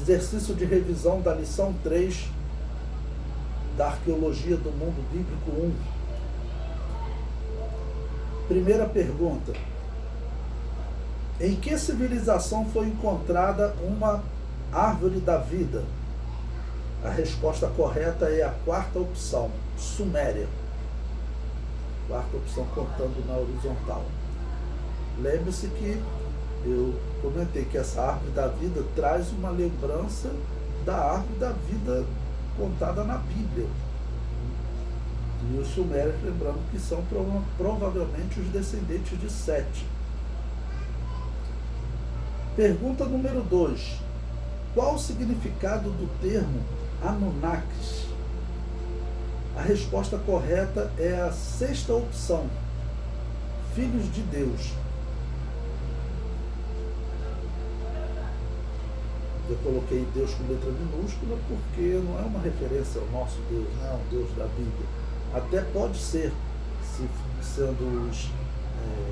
Exercício de revisão da lição 3 da Arqueologia do Mundo Bíblico 1. Primeira pergunta: em que civilização foi encontrada uma árvore da vida? A resposta correta é a quarta opção, Suméria. Quarta opção contando na horizontal. Lembre-se que eu comentei que essa árvore da vida traz uma lembrança da árvore da vida contada na Bíblia. E os sumérios, lembrando que são provavelmente os descendentes de Sete. Pergunta número 2. Qual o significado do termo Anunnakis? A resposta correta é a sexta opção, filhos de Deus. Eu coloquei Deus com letra minúscula porque não é uma referência ao nosso Deus, não é um Deus da Bíblia. Até pode ser, se sendo os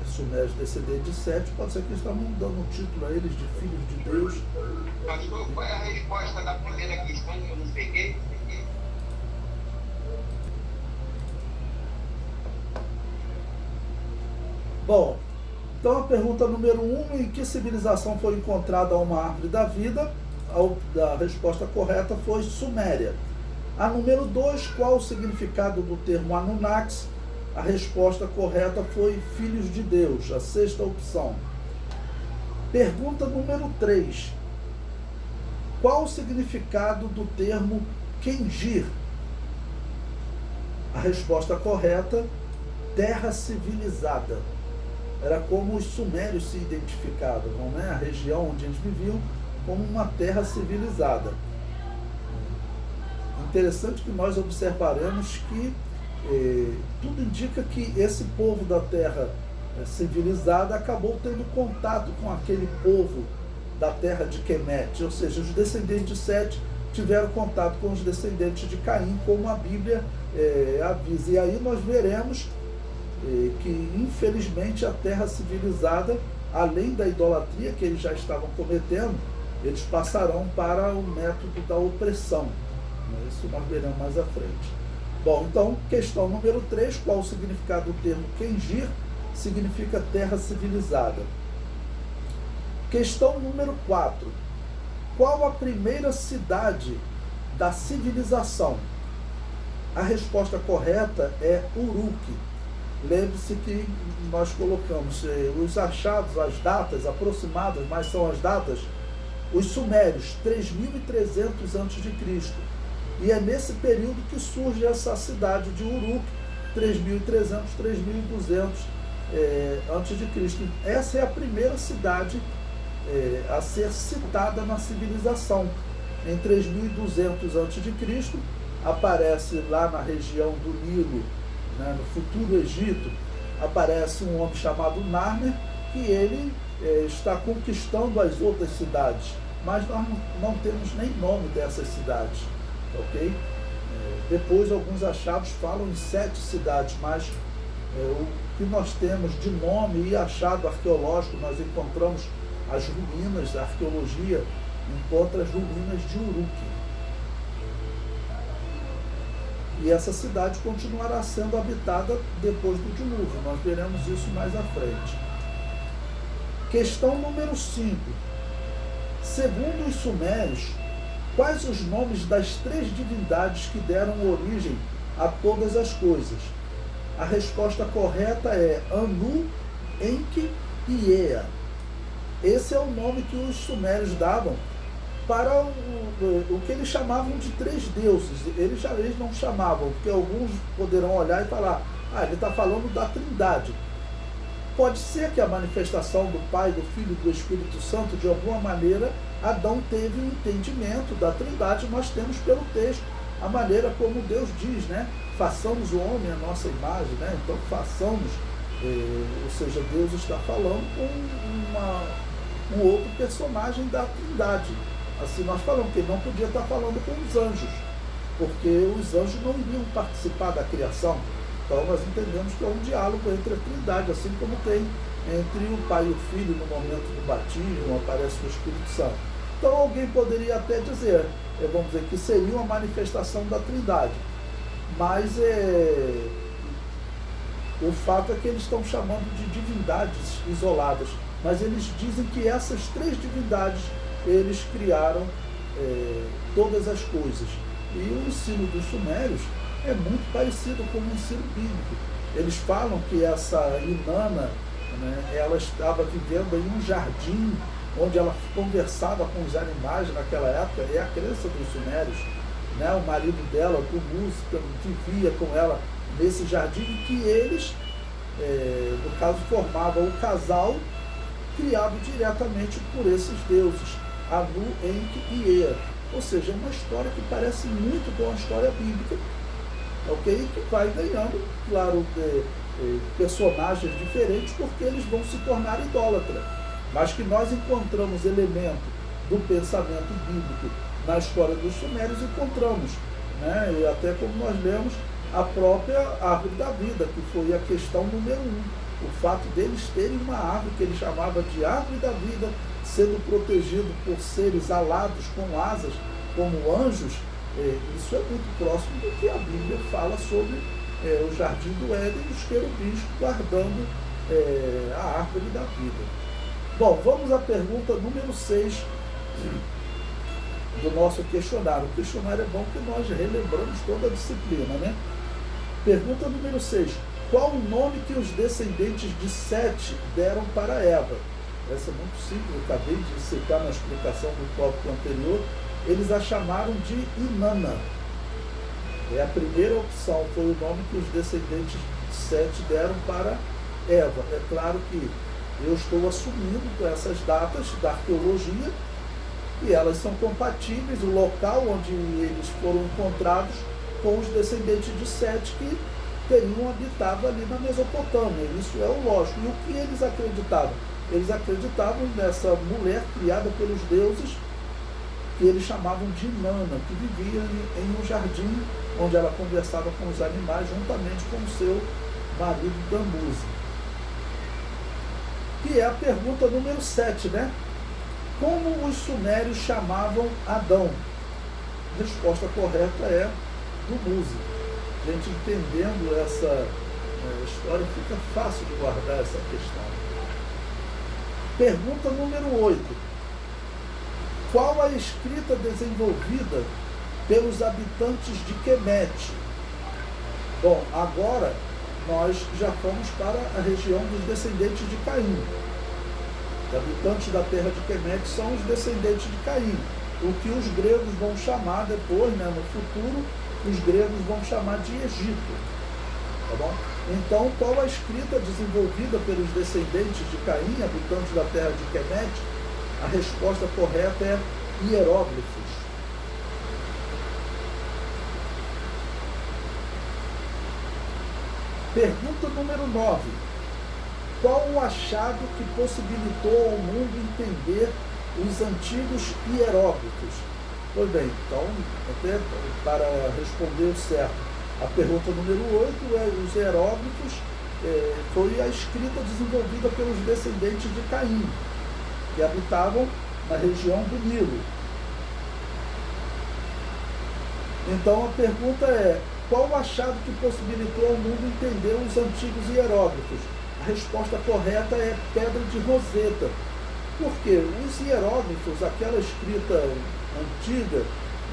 sumérios descendentes de Sete, pode ser que eles estavam dando um título a eles de filhos de Deus. Pastor, qual é a resposta da primeira questão que eu não peguei? Bom, então a pergunta número 1, em que civilização foi encontrada uma árvore da vida? A resposta correta foi Suméria. A número 2, qual o significado do termo Anunnakis? A resposta correta foi filhos de Deus, a sexta opção. Pergunta número 3. Qual o significado do termo Kengir? A resposta correta, terra civilizada. Era como os sumérios se identificavam, né? A região onde eles viviam como uma terra civilizada. Interessante que nós observaremos que tudo indica que esse povo da terra civilizada acabou tendo contato com aquele povo da terra de Kemet, ou seja, os descendentes de Sete tiveram contato com os descendentes de Caim, como a Bíblia avisa. E aí nós veremos que, infelizmente, a terra civilizada, além da idolatria que eles já estavam cometendo, eles passarão para o método da opressão. Isso nós veremos mais à frente. Bom, então, questão número 3, qual o significado do termo Kengir? Significa terra civilizada. Questão número 4, qual a primeira cidade da civilização? A resposta correta é Uruk. Lembre-se que nós colocamos os achados, as datas aproximadas, mas são as datas, os sumérios, 3.300 a.C. E é nesse período que surge essa cidade de Uruk, 3.300, 3.200 a.C. Essa é a primeira cidade a ser citada na civilização. Em 3.200 a.C., aparece lá na região do Nilo, né, no futuro Egito, aparece um homem chamado Narmer, que ele está conquistando as outras cidades, mas nós não temos nem nome dessas cidades, ok? Depois alguns achados falam em 7 cidades, mas o que nós temos de nome e achado arqueológico, nós encontramos as ruínas, a arqueologia encontra as ruínas de Uruk. E essa cidade continuará sendo habitada depois do dilúvio. Nós veremos isso mais à frente. Questão número 5. Segundo os sumérios, quais os nomes das 3 divindades que deram origem a todas as coisas? A resposta correta é Anu, Enki e Ea. Esse é o nome que os sumérios davam para o que eles chamavam de 3 deuses. Eles não chamavam, porque alguns poderão olhar e falar, ele está falando da Trindade. Pode ser que a manifestação do Pai, do Filho e do Espírito Santo, de alguma maneira, Adão teve um entendimento da Trindade. Nós temos pelo texto a maneira como Deus diz, né? Façamos o homem à nossa imagem, né? Então façamos, ou seja, Deus está falando com um outro personagem da Trindade. Assim nós falamos que ele não podia estar falando com os anjos, porque os anjos não iriam participar da criação. Então nós entendemos que é um diálogo entre a Trindade, assim como tem entre o Pai e o Filho no momento do batismo, aparece o Espírito Santo. Então alguém poderia até dizer, vamos dizer, que seria uma manifestação da Trindade. Mas o fato é que eles estão chamando de divindades isoladas. Mas eles dizem que essas três divindades, eles criaram todas as coisas. E o ensino dos sumérios é muito parecido com o ensino bíblico. Eles falam que essa Inanna, né, ela estava vivendo em um jardim onde ela conversava com os animais naquela época. É a crença dos sumérios, né? O marido dela, Dumuz, vivia com ela nesse jardim, que eles, no caso, formavam o casal criado diretamente por esses deuses, Anu, Enki e Ea. Ou seja, é uma história que parece muito com a história bíblica, ok? Que vai ganhando, claro, personagens diferentes, porque eles vão se tornar idólatras. Mas que nós encontramos elemento do pensamento bíblico na história dos sumérios, encontramos, né? E até como nós lemos, a própria árvore da vida, que foi a questão número 1. O fato deles terem uma árvore que ele chamava de árvore da vida, sendo protegido por seres alados com asas, como anjos, isso é muito próximo do que a Bíblia fala sobre o jardim do Éden e os querubins guardando a árvore da vida. Bom, vamos à pergunta número 6 do nosso questionário. O questionário é bom porque nós relembramos toda a disciplina, né? Pergunta número 6. Qual o nome que os descendentes de Sete deram para Eva? Essa é muito simples, eu acabei de citar na explicação do tópico anterior. Eles a chamaram de Inanna. A primeira opção foi o nome que os descendentes de Sete deram para Eva. É claro que eu estou assumindo com essas datas da arqueologia, e elas são compatíveis, o local onde eles foram encontrados, com os descendentes de Sete, que teriam habitado ali na Mesopotâmia. Isso é o lógico. E o que eles acreditavam? Eles acreditavam nessa mulher criada pelos deuses, que eles chamavam de Inanna, que vivia em um jardim onde ela conversava com os animais, juntamente com o seu marido Dumuz. Que é a pergunta número 7, né? Como os sumérios chamavam Adão? A resposta correta é Dumuz. A gente entendendo essa história, fica fácil de guardar essa questão. Pergunta número 8. Qual a escrita desenvolvida pelos habitantes de Quemete? Bom, agora nós já fomos para a região dos descendentes de Caim. Os habitantes da terra de Quemete são os descendentes de Caim. O que os gregos vão chamar depois, né, no futuro, os gregos vão chamar de Egito. Tá bom? Então, qual a escrita desenvolvida pelos descendentes de Caim, habitantes da terra de Quemete? A resposta correta é hieróglifos. Pergunta número 9. Qual o achado que possibilitou ao mundo entender os antigos hieróglifos? Pois bem, então, até para responder o certo, a pergunta número 8 é: os hieróglifos foi a escrita desenvolvida pelos descendentes de Caim, que habitavam na região do Nilo. Então a pergunta é: qual o achado que possibilitou ao mundo entender os antigos hieróglifos? A resposta correta é pedra de Roseta. Por quê? Os hieróglifos, aquela escrita antiga,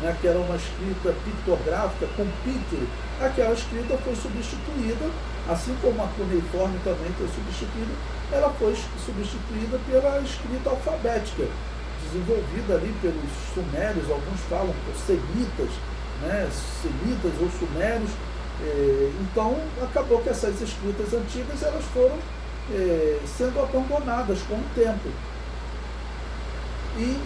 né, que era uma escrita pictográfica com picture, aquela escrita foi substituída, assim como a cuneiforme também foi substituída, ela foi substituída pela escrita alfabética, desenvolvida ali pelos sumérios, alguns falam por semitas, né, semitas ou sumérios. Então acabou que essas escritas antigas elas foram sendo abandonadas com o tempo. E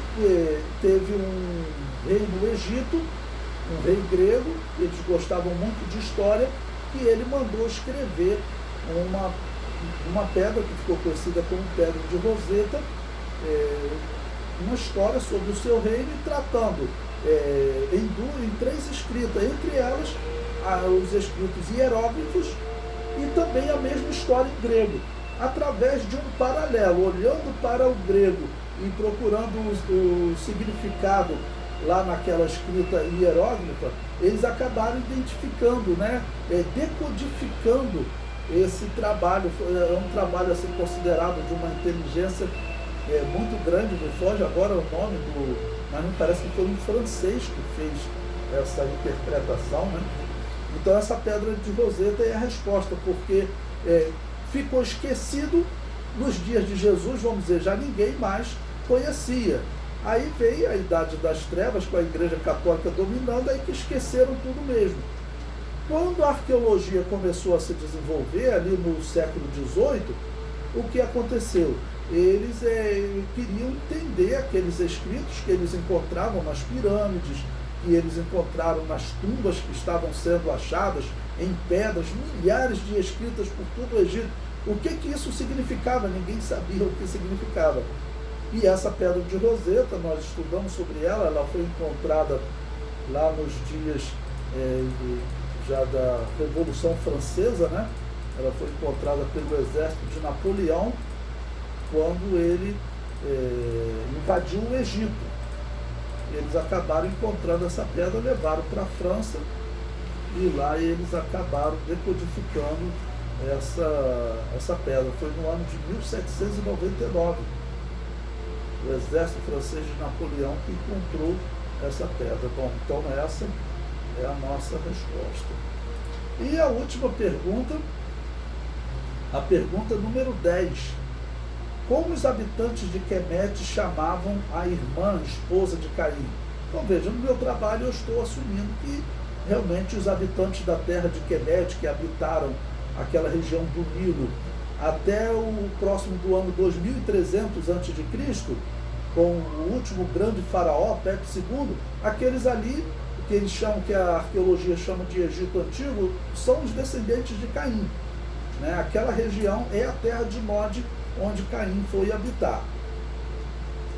teve um rei no Egito, um rei grego, eles gostavam muito de história, e ele mandou escrever uma pedra que ficou conhecida como Pedra de Roseta, uma história sobre o seu reino, tratando em 3 escritas, entre elas os escritos hieróglifos e também a mesma história em grego, através de um paralelo, olhando para o grego e procurando o significado lá naquela escrita hieróglifa, eles acabaram identificando, né, decodificando esse trabalho. É um trabalho assim, considerado de uma inteligência muito grande. Me foge agora o nome mas me parece que foi um francês que fez essa interpretação, né? Então essa pedra de Roseta é a resposta, porque ficou esquecido nos dias de Jesus, vamos dizer, já ninguém mais conhecia. Aí veio a Idade das Trevas, com a Igreja Católica dominando, aí que esqueceram tudo mesmo. Quando a arqueologia começou a se desenvolver, ali no século XVIII, o que aconteceu? Eles queriam entender aqueles escritos que eles encontravam nas pirâmides, que eles encontraram nas tumbas que estavam sendo achadas, em pedras, milhares de escritas por todo o Egito. O que isso significava? Ninguém sabia o que significava. E essa pedra de Roseta, nós estudamos sobre ela, ela foi encontrada lá nos dias já da Revolução Francesa, né? Ela foi encontrada pelo exército de Napoleão, quando ele invadiu o Egito. Eles acabaram encontrando essa pedra, levaram para a França, e lá eles acabaram decodificando essa pedra. Foi no ano de 1799. O exército francês de Napoleão que encontrou essa pedra. Bom, então essa é a nossa resposta. E a última pergunta, a pergunta número 10. Como os habitantes de Quemete chamavam a irmã, esposa de Caim? Então veja, no meu trabalho eu estou assumindo que realmente os habitantes da terra de Quemete, que habitaram aquela região do Nilo até o próximo do ano 2300 a.C., com o último grande faraó, Pepe II, aqueles ali, que eles chamam, que a arqueologia chama de Egito Antigo, são os descendentes de Caim. Né? Aquela região é a terra de Nod, onde Caim foi habitar.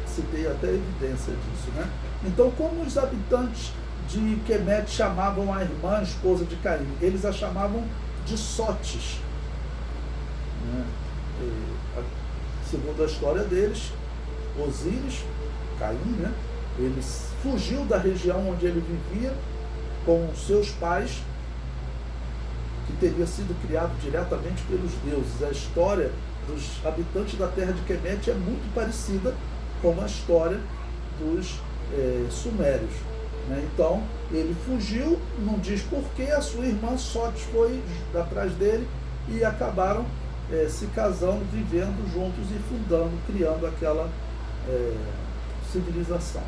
Citei até evidência disso, né? Então, como os habitantes de Quemete chamavam a irmã, esposa de Caim? Eles a chamavam de Sotes. Né? Segundo a história deles, Osíris, Caim, né? Ele fugiu da região onde ele vivia com seus pais, que teria sido criado diretamente pelos deuses. A história dos habitantes da terra de Quemete é muito parecida com a história dos sumérios. Né? Então, ele fugiu, não diz porquê, a sua irmã Sotes foi atrás dele e acabaram se casando, vivendo juntos e fundando, criando aquela civilização.